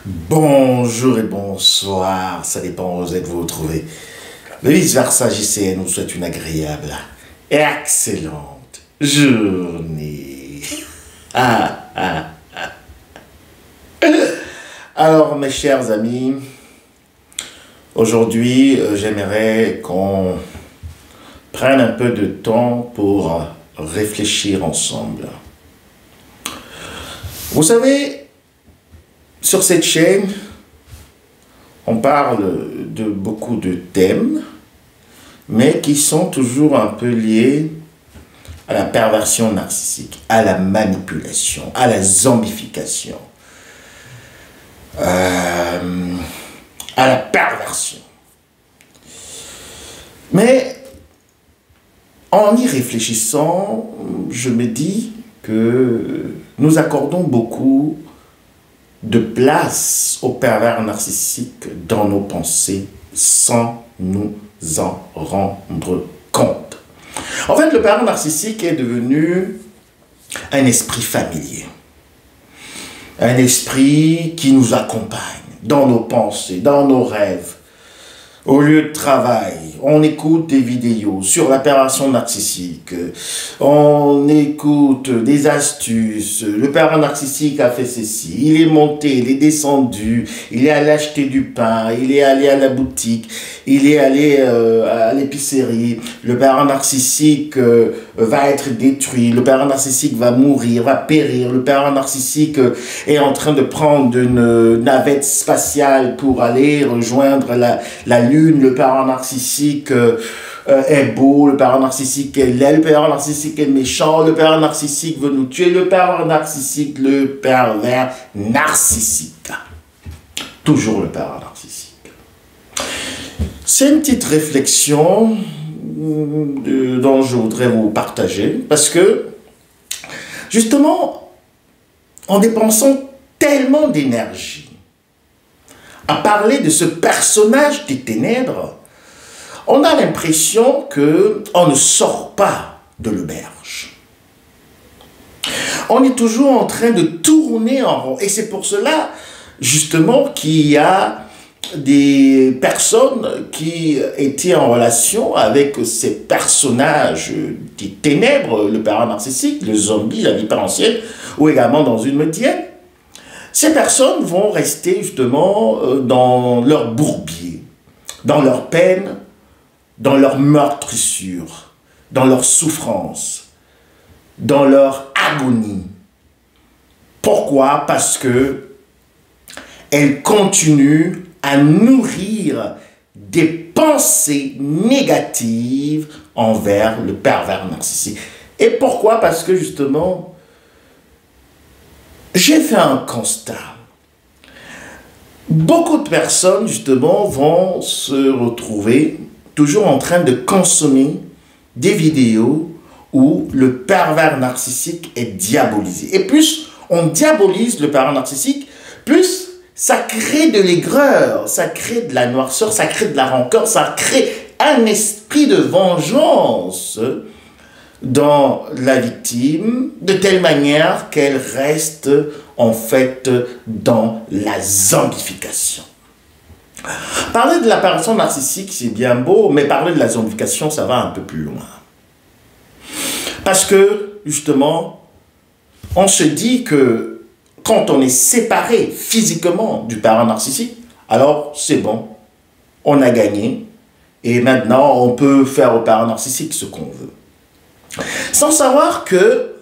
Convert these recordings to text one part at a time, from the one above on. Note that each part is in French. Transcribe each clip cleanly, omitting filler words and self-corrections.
Bonjour et bonsoir, ça dépend où vous êtes vous retrouvez. Le vice-versa JCN vous souhaite une agréable et excellente journée. Alors mes chers amis, aujourd'hui j'aimerais qu'on prenne un peu de temps pour réfléchir ensemble. Vous savez, sur cette chaîne, on parle de beaucoup de thèmes, mais qui sont toujours un peu liés à la perversion narcissique, à la manipulation, à la zombification, à la perversion. Mais en y réfléchissant, je me dis que nous accordons beaucoup de place au pervers narcissique dans nos pensées sans nous en rendre compte. En fait, le pervers narcissique est devenu un esprit familier. Un esprit qui nous accompagne dans nos pensées, dans nos rêves. Au lieu de travail, on écoute des vidéos sur la perversion narcissique, on écoute des astuces, le pervers narcissique a fait ceci, il est monté, il est descendu, il est allé acheter du pain, il est allé à la boutique, il est allé à l'épicerie, le pervers narcissique va être détruit, le pervers narcissique va mourir, va périr, le pervers narcissique est en train de prendre une navette spatiale pour aller rejoindre la Lune, le pervers narcissique est beau, le pervers narcissique est laid, le pervers narcissique est méchant, le pervers narcissique veut nous tuer, le pervers narcissique, toujours le pervers narcissique. C'est une petite réflexion dont je voudrais vous partager, parce que, justement, en dépensant tellement d'énergie à parler de ce personnage des ténèbres, on a l'impression qu'on ne sort pas de l'auberge. On est toujours en train de tourner en rond. Et c'est pour cela, justement, qu'il y a des personnes qui étaient en relation avec ces personnages des ténèbres, le pervers narcissique, le zombie, la vipère ancienne, ou également dans une médienne. Ces personnes vont rester justement dans leur bourbier, dans leur peine, dans leur meurtrissure, dans leur souffrance, dans leur agonie. Pourquoi? Parce que elles continuent à nourrir des pensées négatives envers le pervers narcissique. Et pourquoi? Parce que justement, j'ai fait un constat. Beaucoup de personnes, justement, vont se retrouver toujours en train de consommer des vidéos où le pervers narcissique est diabolisé. Et plus on diabolise le pervers narcissique, plus ça crée de l'aigreur, ça crée de la noirceur, ça crée de la rancœur, ça crée un esprit de vengeance dans la victime, de telle manière qu'elle reste en fait dans la zombification. Parler de la personne narcissique, c'est bien beau, mais parler de la zombification, ça va un peu plus loin. Parce que, justement, on se dit que quand on est séparé physiquement du pervers narcissique, alors c'est bon, on a gagné, et maintenant on peut faire au pervers narcissique ce qu'on veut. Sans savoir que,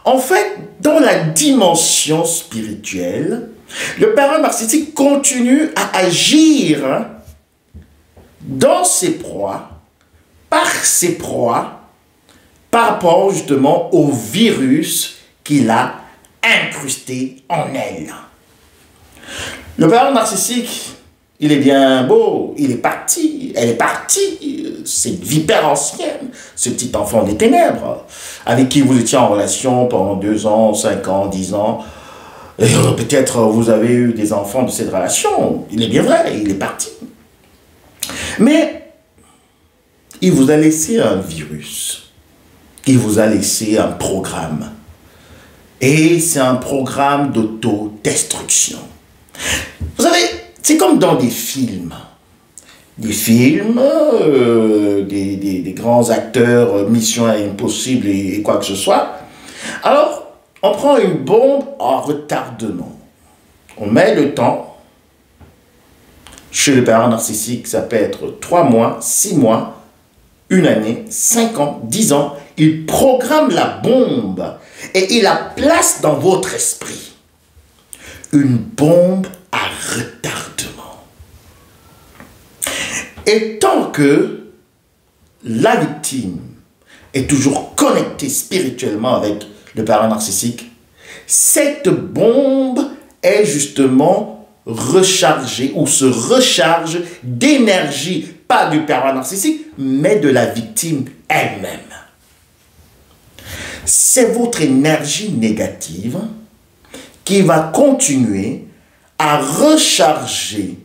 en fait, dans la dimension spirituelle, le pervers narcissique continue à agir dans ses proies, par rapport justement au virus qu'il a incrusté en elle. Le pervers narcissique, il est bien beau, il est parti, elle est partie, cette vipère ancienne, ce petit enfant des ténèbres, avec qui vous étiez en relation pendant 2 ans, 5 ans, 10 ans, et peut-être vous avez eu des enfants de cette relation, il est bien vrai, il est parti. Mais il vous a laissé un virus, il vous a laissé un programme, et c'est un programme d'autodestruction. C'est comme dans des films. Des films, des grands acteurs, Mission Impossible et quoi que ce soit. Alors, on prend une bombe en retardement. On met le temps. Chez le parent narcissique, ça peut être 3 mois, 6 mois, 1 année, 5 ans, 10 ans. Il programme la bombe et il la place dans votre esprit. Une bombe à retardement. Et tant que la victime est toujours connectée spirituellement avec le parent narcissique, cette bombe est justement rechargée ou se recharge d'énergie, pas du parent narcissique, mais de la victime elle-même. C'est votre énergie négative qui va continuer à recharger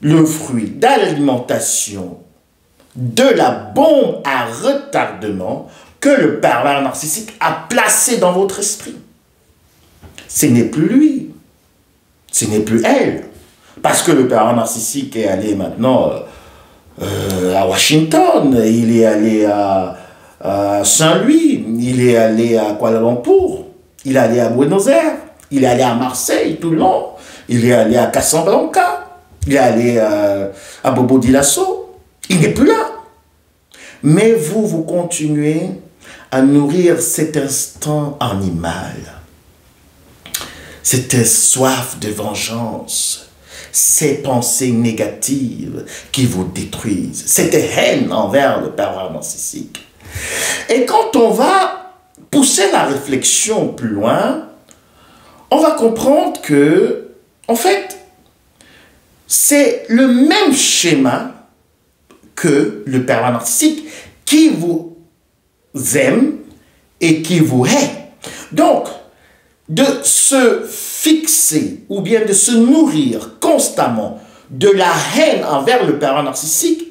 le fruit d'alimentation de la bombe à retardement que le pervers narcissique a placé dans votre esprit. Ce n'est plus lui, ce n'est plus elle. Parce que le pervers narcissique est allé maintenant à Washington, il est allé à Saint-Louis, il est allé à Kuala Lumpur, il est allé à Buenos Aires, il est allé à Marseille, Toulon, il est allé à Casablanca, il est allé à Bobo Dioulasso. Il n'est plus là. Mais vous, vous continuez à nourrir cet instinct animal, cette soif de vengeance, ces pensées négatives qui vous détruisent, cette haine envers le pervers narcissique. Et quand on va pousser la réflexion plus loin, on va comprendre que, en fait, c'est le même schéma que le pervers narcissique qui vous aime et qui vous hait. Donc, de se fixer ou bien de se nourrir constamment de la haine envers le pervers narcissique,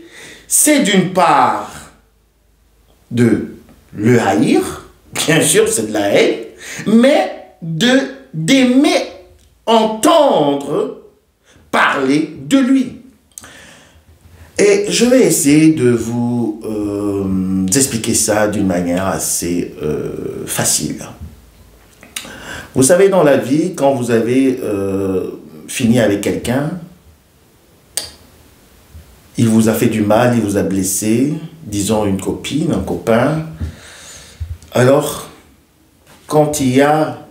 c'est d'une part de le haïr, bien sûr c'est de la haine, mais d'aimer entendre parler de lui. Et je vais essayer de vous expliquer ça d'une manière assez facile. Vous savez, dans la vie, quand vous avez fini avec quelqu'un, il vous a fait du mal, il vous a blessé, disons une copine, un copain. Alors, quand il y a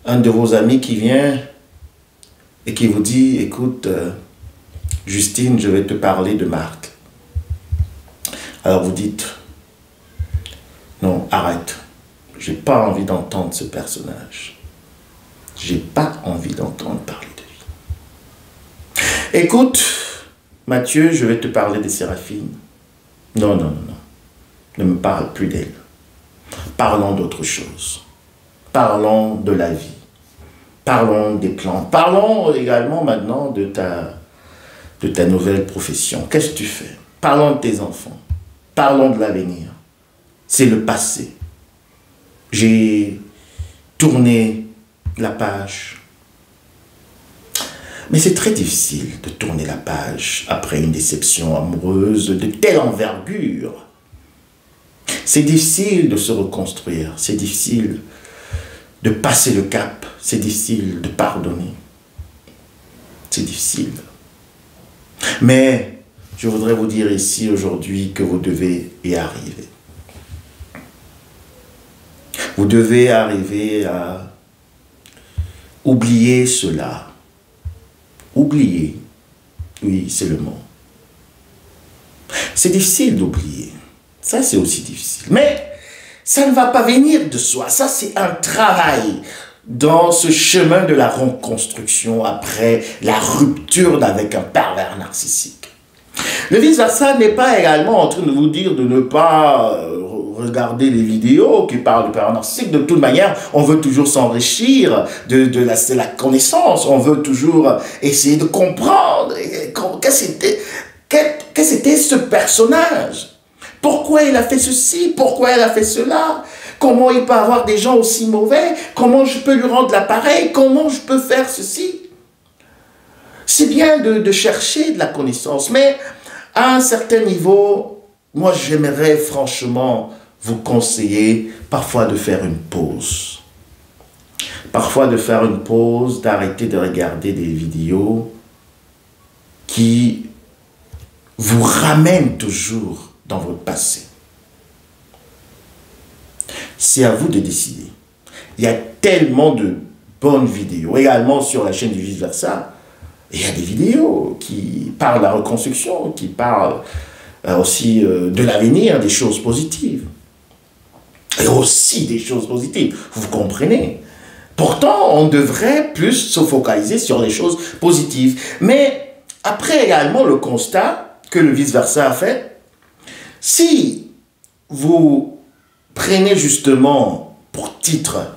un de vos amis qui vient et qui vous dit, écoute, Justine, je vais te parler de Marc. Alors vous dites, non, arrête. J'ai pas envie d'entendre ce personnage. J'ai pas envie d'entendre parler de lui. Écoute, Mathieu, je vais te parler de Séraphine. Non, non, non, non. Ne me parle plus d'elle. Parlons d'autre chose. Parlons de la vie. Parlons des plans. Parlons également maintenant de ta nouvelle profession. Qu'est-ce que tu fais? Parlons de tes enfants. Parlons de l'avenir. C'est le passé. J'ai tourné la page. Mais c'est très difficile de tourner la page après une déception amoureuse de telle envergure. C'est difficile de se reconstruire. C'est difficile de passer le cap. C'est difficile de pardonner. C'est difficile. Mais je voudrais vous dire ici aujourd'hui que vous devez y arriver. Vous devez arriver à oublier cela. Oublier. Oui, c'est le mot. C'est difficile d'oublier. Ça, c'est aussi difficile. Mais ça ne va pas venir de soi. Ça, c'est un travail dans ce chemin de la reconstruction après la rupture avec un pervers narcissique. Le vice-versa n'est pas également en train de vous dire de ne pas regarder les vidéos qui parlent du pervers narcissique. De toute manière, on veut toujours s'enrichir de la connaissance. On veut toujours essayer de comprendre qu'est-ce c'était ce personnage. Pourquoi il a fait ceci? Pourquoi il a fait cela? Comment il peut avoir des gens aussi mauvais? Comment je peux lui rendre l'appareil? Comment je peux faire ceci? C'est bien de chercher de la connaissance, mais à un certain niveau, moi j'aimerais franchement vous conseiller parfois de faire une pause. Parfois de faire une pause, d'arrêter de regarder des vidéos qui vous ramènent toujours dans votre passé. C'est à vous de décider. Il y a tellement de bonnes vidéos, également sur la chaîne du Vice Versa. Il y a des vidéos qui parlent de la reconstruction, qui parlent aussi de l'avenir, des choses positives. Et aussi des choses positives, vous comprenez. Pourtant, on devrait plus se focaliser sur les choses positives. Mais après également le constat que le Vice Versa a fait, si vous prenez justement pour titre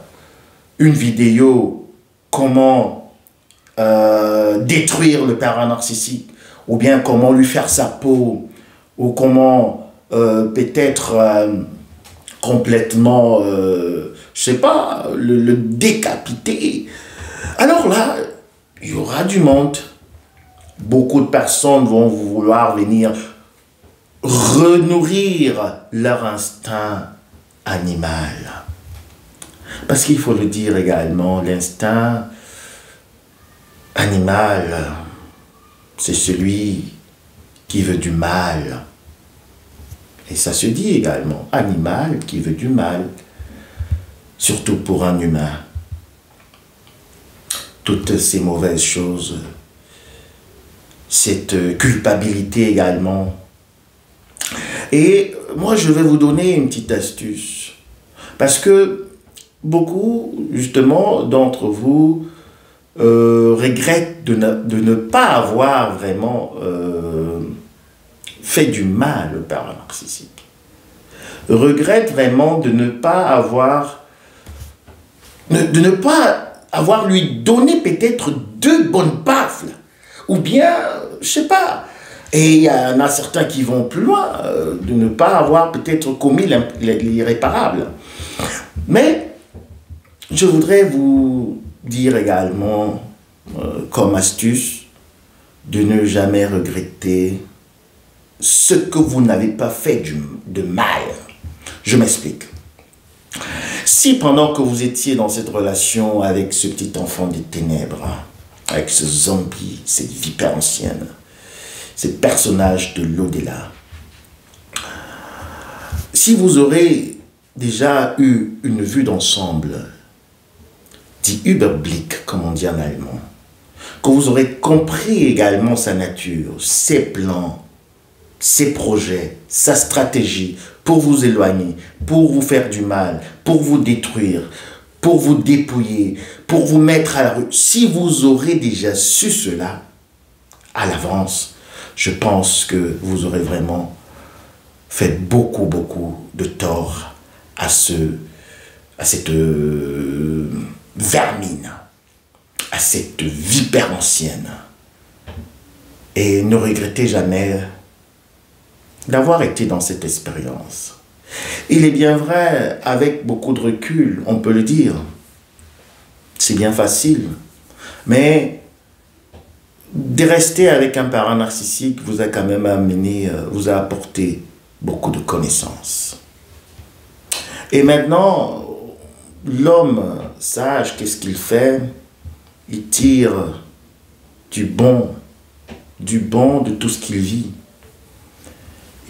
une vidéo comment détruire le parent narcissique, ou bien comment lui faire sa peau, ou comment peut-être complètement, je sais pas, le décapiter, alors là, il y aura du monde. Beaucoup de personnes vont vouloir venir renourrir leur instinct animal. Parce qu'il faut le dire également, l'instinct animal, c'est celui qui veut du mal. Et ça se dit également, animal qui veut du mal, surtout pour un humain. Toutes ces mauvaises choses, cette culpabilité également. Et moi, je vais vous donner une petite astuce. Parce que beaucoup, justement, d'entre vous regrettent de ne pas avoir vraiment fait du mal au parent narcissique. Regrettent vraiment de ne pas avoir lui donné peut-être 2 bonnes baffles. Ou bien, je sais pas. Et il y en a certains qui vont plus loin, de ne pas avoir peut-être commis l'irréparable. Mais je voudrais vous dire également, comme astuce, de ne jamais regretter ce que vous n'avez pas fait de mal. Je m'explique. Si pendant que vous étiez dans cette relation avec ce petit enfant des ténèbres, avec ce zombie, cette vipère ancienne, ces personnages de l'au-delà, si vous aurez déjà eu une vue d'ensemble, dit Überblick, comme on dit en allemand, que vous aurez compris également sa nature, ses plans, ses projets, sa stratégie pour vous éloigner, pour vous faire du mal, pour vous détruire, pour vous dépouiller, pour vous mettre à la rue. Si vous aurez déjà su cela à l'avance, je pense que vous aurez vraiment fait beaucoup de tort à cette vermine, à cette vipère ancienne. Et ne regrettez jamais d'avoir été dans cette expérience. Il est bien vrai, avec beaucoup de recul, on peut le dire, c'est bien facile, mais de rester avec un parent narcissique vous a quand même amené, vous a apporté beaucoup de connaissances. Et maintenant, l'homme sage, qu'est-ce qu'il fait? Il tire du bon de tout ce qu'il vit.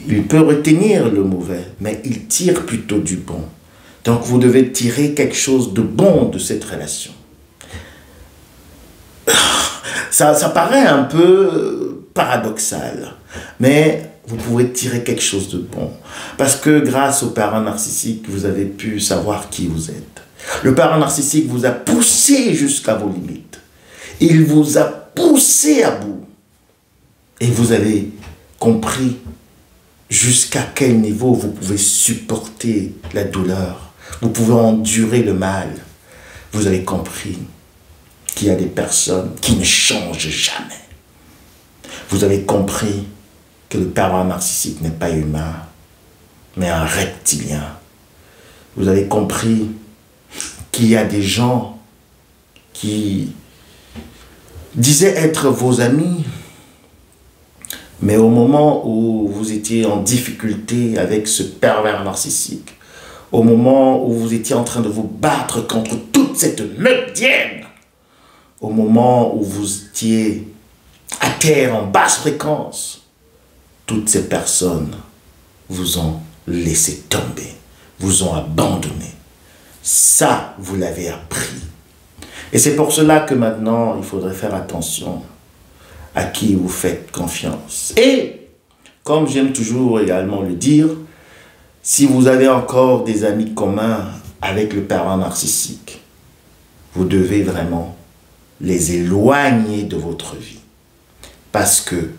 Il peut retenir le mauvais, mais il tire plutôt du bon. Donc vous devez tirer quelque chose de bon de cette relation. Ça paraît un peu paradoxal, mais vous pouvez tirer quelque chose de bon. Parce que grâce au parent narcissique, vous avez pu savoir qui vous êtes. Le parent narcissique vous a poussé jusqu'à vos limites. Il vous a poussé à bout. Et vous avez compris jusqu'à quel niveau vous pouvez supporter la douleur. Vous pouvez endurer le mal. Vous avez compris qu'il y a des personnes qui ne changent jamais. Vous avez compris que le parent narcissique n'est pas humain, mais un reptilien. Vous avez compris qu'il y a des gens qui disaient être vos amis, mais au moment où vous étiez en difficulté avec ce pervers narcissique, au moment où vous étiez en train de vous battre contre toute cette meute d'hyènes, au moment où vous étiez à terre en basse fréquence, toutes ces personnes vous ont laissé tomber, vous ont abandonné. Ça, vous l'avez appris. Et c'est pour cela que maintenant, il faudrait faire attention à qui vous faites confiance. Et, comme j'aime toujours également le dire, si vous avez encore des amis communs avec le pervers narcissique, vous devez vraiment les éloigner de votre vie. Parce que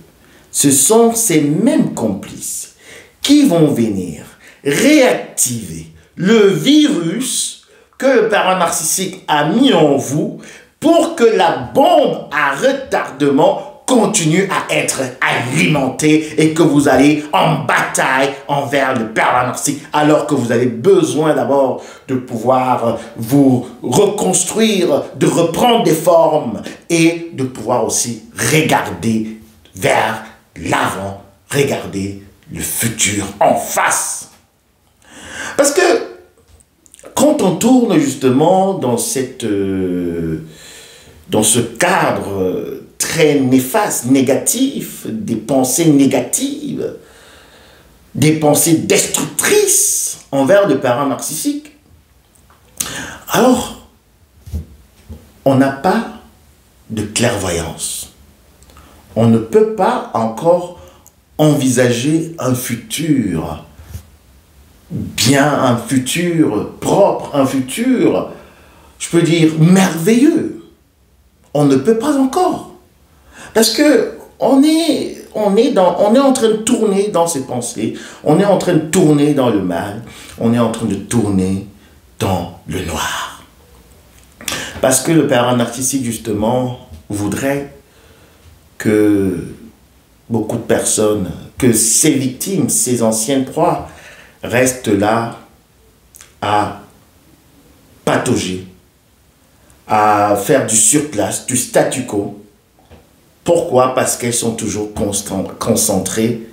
ce sont ces mêmes complices qui vont venir réactiver le virus que le pervers narcissique a mis en vous pour que la bombe à retardement continue à être alimentée et que vous allez en bataille envers le pervers narcissique alors que vous avez besoin d'abord de pouvoir vous reconstruire, de reprendre des formes et de pouvoir aussi regarder vers l'avant, regarder le futur en face. Parce que quand on tourne justement dans ce cadre très néfaste, négatif, des pensées négatives, des pensées destructrices envers le pervers narcissique, alors on n'a pas de clairvoyance. On ne peut pas encore envisager un futur bien, un futur propre, un futur, je peux dire, merveilleux. On ne peut pas encore. Parce que on est en train de tourner dans ses pensées, on est en train de tourner dans le mal, on est en train de tourner dans le noir. Parce que le pervers narcissique, justement, voudrait que beaucoup de personnes, que ces victimes, ces anciennes proies, restent là à patauger, à faire du surplace, du statu quo. Pourquoi? Parce qu'elles sont toujours concentrées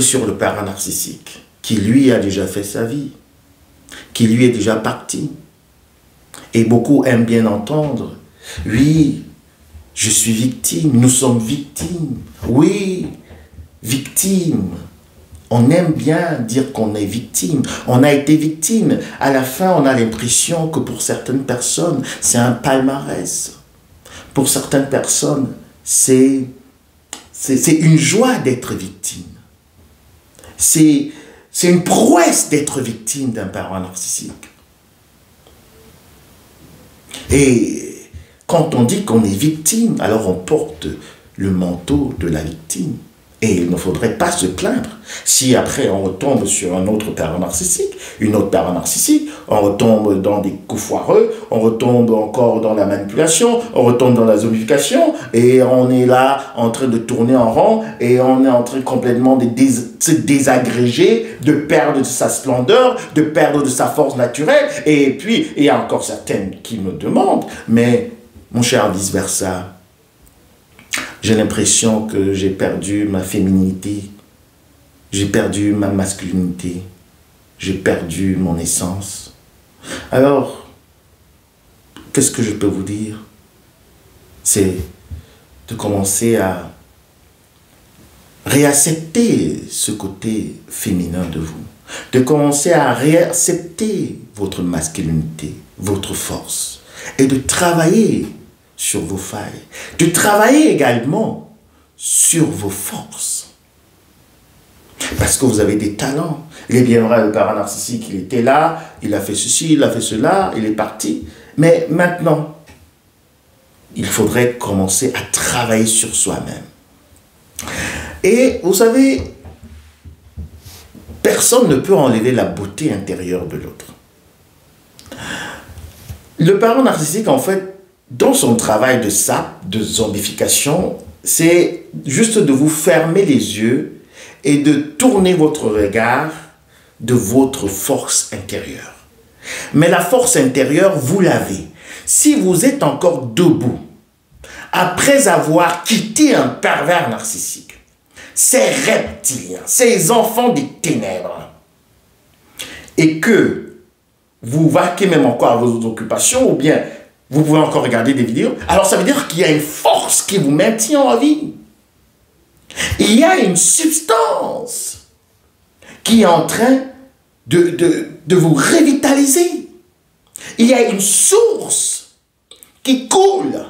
sur le pervers narcissique, qui lui a déjà fait sa vie, qui lui est déjà parti. Et beaucoup aiment bien entendre, oui, je suis victime, nous sommes victimes. Oui, victime. On aime bien dire qu'on est victime. On a été victime. À la fin, on a l'impression que pour certaines personnes, c'est un palmarès. Pour certaines personnes, c'est une joie d'être victime. C'est une prouesse d'être victime d'un pervers narcissique. Et quand on dit qu'on est victime, alors on porte le manteau de la victime. Et il ne faudrait pas se plaindre si après on retombe sur un autre pervers narcissique, une autre pervers narcissique, on retombe dans des coups foireux, on retombe encore dans la manipulation, on retombe dans la zombification et on est là en train de tourner en rond et on est en train complètement de se désagréger, de perdre de sa splendeur, de perdre de sa force naturelle. Et puis, il y a encore certaines qui me demandent, mais mon cher vice-versa, j'ai l'impression que j'ai perdu ma féminité, j'ai perdu ma masculinité, j'ai perdu mon essence. Alors, qu'est-ce que je peux vous dire? C'est de commencer à réaccepter ce côté féminin de vous, de commencer à réaccepter votre masculinité, votre force, et de travailler sur vos failles, de travailler également sur vos forces. Parce que vous avez des talents. Il est bien vrai, le pervers narcissique, il était là, il a fait ceci, il a fait cela, il est parti. Mais maintenant, il faudrait commencer à travailler sur soi-même. Et vous savez, personne ne peut enlever la beauté intérieure de l'autre. Le pervers narcissique, en fait, dans son travail de sape, de zombification, c'est juste de vous fermer les yeux et de tourner votre regard de votre force intérieure. Mais la force intérieure, vous l'avez. Si vous êtes encore debout, après avoir quitté un pervers narcissique, ces reptiliens, ces enfants des ténèbres, et que vous vaquez même encore à vos occupations, ou bien vous pouvez encore regarder des vidéos, alors ça veut dire qu'il y a une force qui vous maintient en vie. Il y a une substance qui est en train de vous revitaliser. Il y a une source qui coule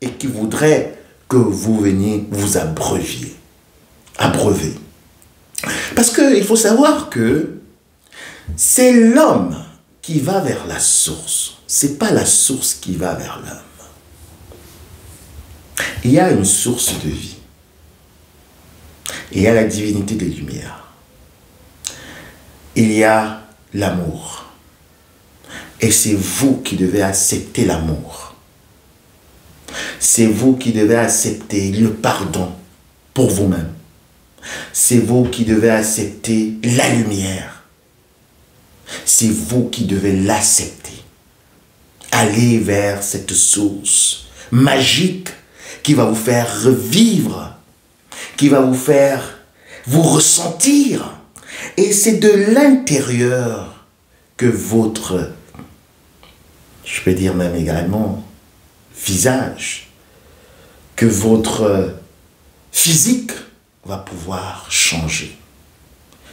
et qui voudrait que vous veniez vous abreuver. Parce qu'il faut savoir que c'est l'homme qui va vers la source. Ce n'est pas la source qui va vers l'homme. Il y a une source de vie. Il y a la divinité des lumières. Il y a l'amour. Et c'est vous qui devez accepter l'amour. C'est vous qui devez accepter le pardon pour vous-même. C'est vous qui devez accepter la lumière. C'est vous qui devez l'accepter. Aller vers cette source magique qui va vous faire revivre, qui va vous faire vous ressentir. Et c'est de l'intérieur que votre, je peux dire même également, visage, que votre physique va pouvoir changer.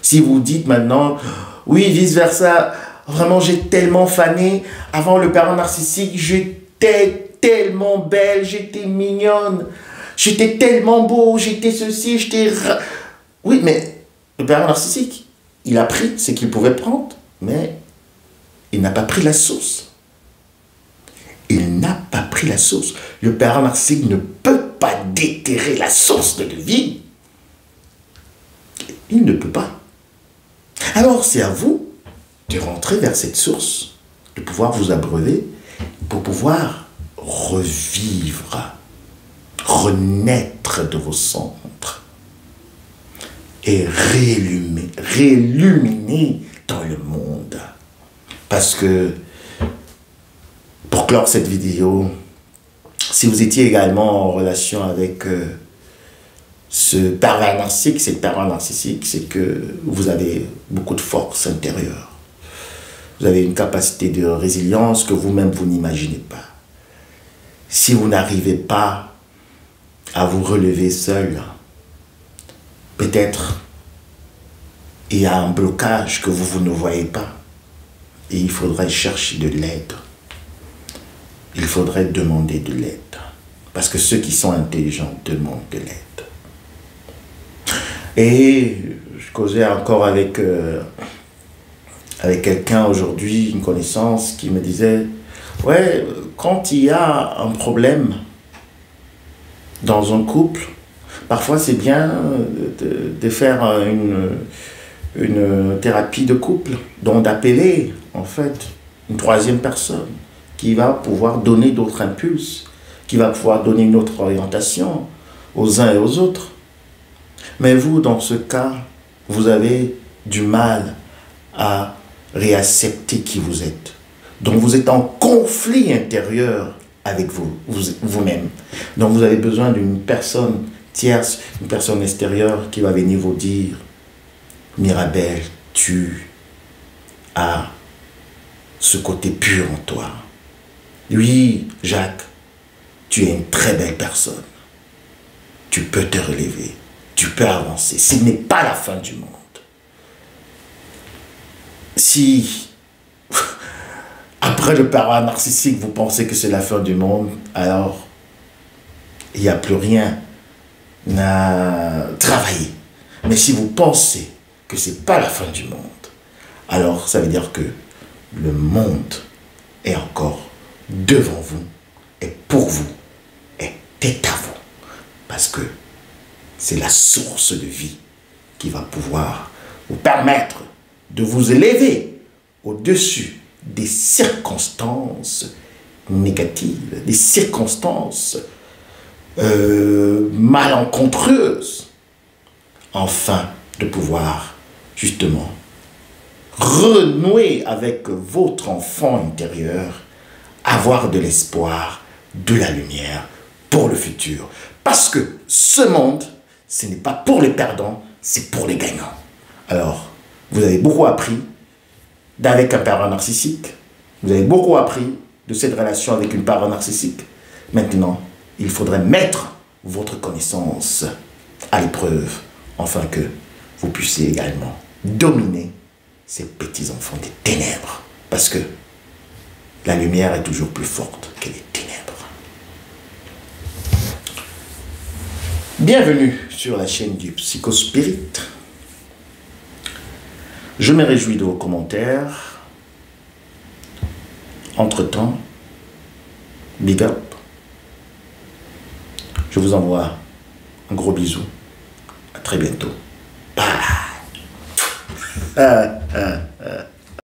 Si vous dites maintenant, oui, vice-versa, vraiment j'ai tellement fané, avant le pervers narcissique, j'étais tellement belle, j'étais mignonne, j'étais tellement beau, j'étais ceci, j'étais... Oui, mais le pervers narcissique, il a pris ce qu'il pouvait prendre, mais il n'a pas pris la source. Il n'a pas pris la source. Le pervers narcissique ne peut pas déterrer la source de vie. Il ne peut pas. Alors c'est à vous de rentrer vers cette source, de pouvoir vous abreuver pour pouvoir revivre, renaître de vos centres et réilluminer dans le monde. Parce que, pour clore cette vidéo, si vous étiez également en relation avec ce pervers narcissique, c'est que vous avez beaucoup de force intérieure. Vous avez une capacité de résilience que vous-même vous n'imaginez pas. Si vous n'arrivez pas à vous relever seul, peut-être il y a un blocage que vous ne voyez pas. Et il faudrait chercher de l'aide. Il faudrait demander de l'aide. Parce que ceux qui sont intelligents demandent de l'aide. Et je causais encore avec quelqu'un aujourd'hui, une connaissance, qui me disait, ouais, quand il y a un problème dans un couple, parfois c'est bien de faire une thérapie de couple, donc d'appeler en fait une troisième personne qui va pouvoir donner d'autres impulses, qui va pouvoir donner une autre orientation aux uns et aux autres. Mais vous, dans ce cas, vous avez du mal à réaccepter qui vous êtes. Donc vous êtes en conflit intérieur avec vous-même. Donc vous avez besoin d'une personne tierce, une personne extérieure qui va venir vous dire, Mirabel, tu as ce côté pur en toi. Oui, Jacques, tu es une très belle personne. Tu peux te relever. Tu peux avancer. Ce n'est pas la fin du monde. Si, après le pervers narcissique, vous pensez que c'est la fin du monde, alors il n'y a plus rien à travailler. Mais si vous pensez que ce n'est pas la fin du monde, alors ça veut dire que le monde est encore devant vous et pour vous et est à vous. Parce que c'est la source de vie qui va pouvoir vous permettre de vous élever au-dessus des circonstances négatives, des circonstances malencontreuses, afin de pouvoir justement renouer avec votre enfant intérieur, avoir de l'espoir, de la lumière pour le futur. Parce que ce monde, ce n'est pas pour les perdants, c'est pour les gagnants. Alors, vous avez beaucoup appris d'avec un parent narcissique. Vous avez beaucoup appris de cette relation avec une parent narcissique. Maintenant, il faudrait mettre votre connaissance à l'épreuve, afin que vous puissiez également dominer ces petits-enfants des ténèbres. Parce que la lumière est toujours plus forte que les ténèbres. Bienvenue sur la chaîne du Psychospirit. Je me réjouis de vos commentaires. Entre-temps, big up. Je vous envoie un gros bisou. À très bientôt. Bye.